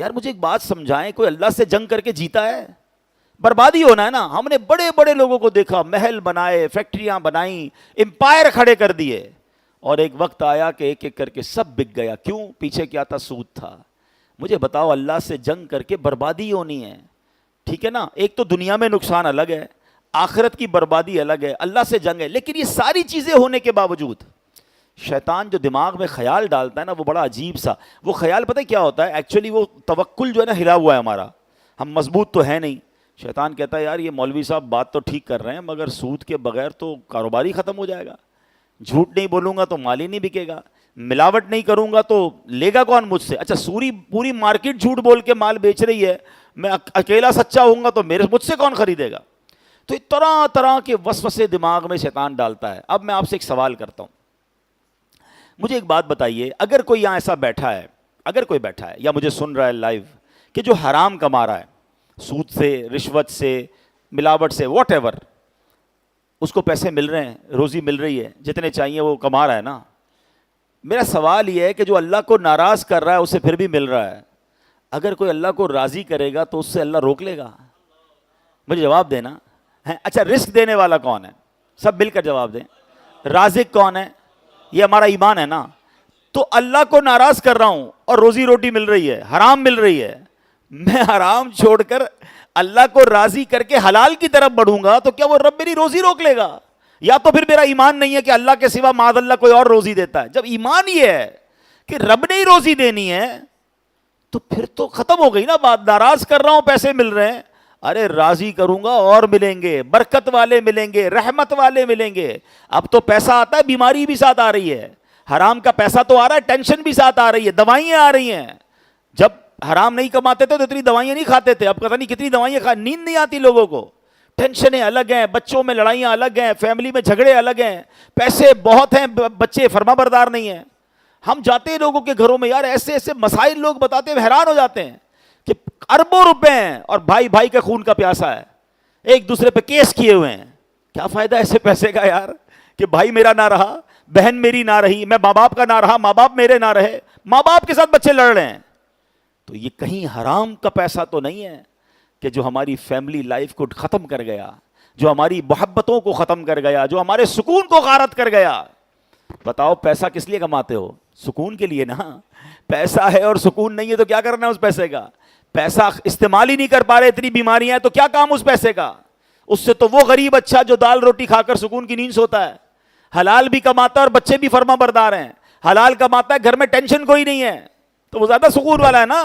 یار مجھے ایک بات سمجھائیں, کوئی اللہ سے جنگ کر کے جیتا ہے؟ بربادی ہونا ہے نا. ہم نے بڑے بڑے لوگوں کو دیکھا, محل بنائے, فیکٹریاں بنائیں, امپائر کھڑے کر دیے, اور ایک وقت آیا کہ ایک ایک کر کے سب بک گیا. کیوں؟ پیچھے کیا تھا؟ سود تھا. مجھے بتاؤ, اللہ سے جنگ کر کے بربادی ہونی ہے, ٹھیک ہے نا. ایک تو دنیا میں نقصان الگ ہے, آخرت کی بربادی الگ ہے, اللہ سے جنگ ہے. لیکن یہ ساری چیزیں ہونے کے باوجود شیطان جو دماغ میں خیال ڈالتا ہے نا, وہ بڑا عجیب سا. وہ خیال پتہ کیا ہوتا ہے ایکچولی؟ وہ توکل جو ہے نا ہلا ہوا ہے ہمارا, ہم مضبوط تو ہے نہیں. شیطان کہتا ہے یار یہ مولوی صاحب بات تو ٹھیک کر رہے ہیں, مگر سود کے بغیر تو کاروبار ہی ختم ہو جائے گا. جھوٹ نہیں بولوں گا تو مال ہی نہیں بکے گا, ملاوٹ نہیں کروں گا تو لے گا کون مجھ سے؟ اچھا پوری مارکیٹ جھوٹ بول کے مال بیچ رہی ہے, میں اکیلا سچا ہوں گا تو مجھ سے کون خریدے گا؟ تو طرح طرح کے وسوسے دماغ میں شیطان ڈالتا ہے. اب میں آپ سے ایک سوال کرتا ہوں, مجھے ایک بات بتائیے, اگر کوئی یہاں ایسا بیٹھا ہے, اگر کوئی بیٹھا ہے یا مجھے سن رہا ہے لائیو, کہ جو حرام کما رہا ہے, سود سے, رشوت سے, ملاوٹ سے, واٹ ایور, اس کو پیسے مل رہے ہیں, روزی مل رہی ہے, جتنے چاہیے وہ کما رہا ہے نا. میرا سوال یہ ہے کہ جو اللہ کو ناراض کر رہا ہے اسے پھر بھی مل رہا ہے, اگر کوئی اللہ کو راضی کرے گا تو اس سے اللہ روک لے گا؟ مجھے جواب دینا ہے. اچھا رزق دینے والا کون ہے؟ سب مل کر جواب دیں. رازق کون ہے؟ یہ ہمارا ایمان ہے نا. تو اللہ کو ناراض کر رہا ہوں اور روزی روٹی مل رہی ہے, حرام مل رہی ہے, میں حرام چھوڑ کر اللہ کو راضی کر کے حلال کی طرف بڑھوں گا تو کیا وہ رب میری روزی روک لے گا؟ یا تو پھر میرا ایمان نہیں ہے کہ اللہ کے سوا معاذ اللہ کوئی اور روزی دیتا ہے. جب ایمان یہ ہے کہ رب نے ہی روزی دینی ہے تو پھر تو ختم ہو گئی نا بات. ناراض کر رہا ہوں, پیسے مل رہے ہیں, ارے راضی کروں گا اور ملیں گے, برکت والے ملیں گے, رحمت والے ملیں گے. اب تو پیسہ آتا ہے, بیماری بھی ساتھ آ رہی ہے. حرام کا پیسہ تو آ رہا ہے, ٹینشن بھی ساتھ آ رہی ہے, دوائیاں آ رہی ہیں. جب حرام نہیں کماتے تھے تو اتنی دوائیاں نہیں کھاتے تھے, اب پتہ نہیں کتنی دوائیاں نیند نہیں آتی لوگوں کو, ٹینشنیں الگ ہیں, بچوں میں لڑائیاں الگ ہیں, فیملی میں جھگڑے الگ ہیں, پیسے بہت ہیں, بچے فرما بردار نہیں ہیں. ہم جاتے ہیں لوگوں کے گھروں میں, یار ایسے ایسے مسائل لوگ بتاتے ہیں, حیران ہو جاتے ہیں کہ اربوں روپے ہیں اور بھائی بھائی کے خون کا پیاسا ہے, ایک دوسرے پہ کیس کیے ہوئے ہیں. کیا فائدہ ایسے پیسے کا یار, کہ بھائی میرا نہ رہا, بہن میری نہ رہی, میں ماں باپ کا نہ رہا, ماں باپ میرے نہ رہے, ماں باپ کے ساتھ بچے لڑ رہے ہیں. تو یہ کہیں حرام کا پیسہ تو نہیں ہے کہ جو ہماری فیملی لائف کو ختم کر گیا, جو ہماری محبتوں کو ختم کر گیا, جو ہمارے سکون کو غارت کر گیا. بتاؤ پیسہ کس لیے کماتے ہو؟ سکون کے لیے نا. پیسہ ہے اور سکون نہیں ہے تو کیا کرنا ہے اس پیسے کا؟ پیسہ استعمال ہی نہیں کر پا رہے, اتنی بیماریاں ہیں, تو کیا کام اس پیسے کا؟ اس سے تو وہ غریب اچھا جو دال روٹی کھا کر سکون کی نیند سوتا ہے, حلال بھی کماتا ہے اور بچے بھی فرما بردار ہیں, حلال کماتا ہے, گھر میں ٹینشن کوئی نہیں ہے, تو وہ زیادہ سکون والا ہے نا.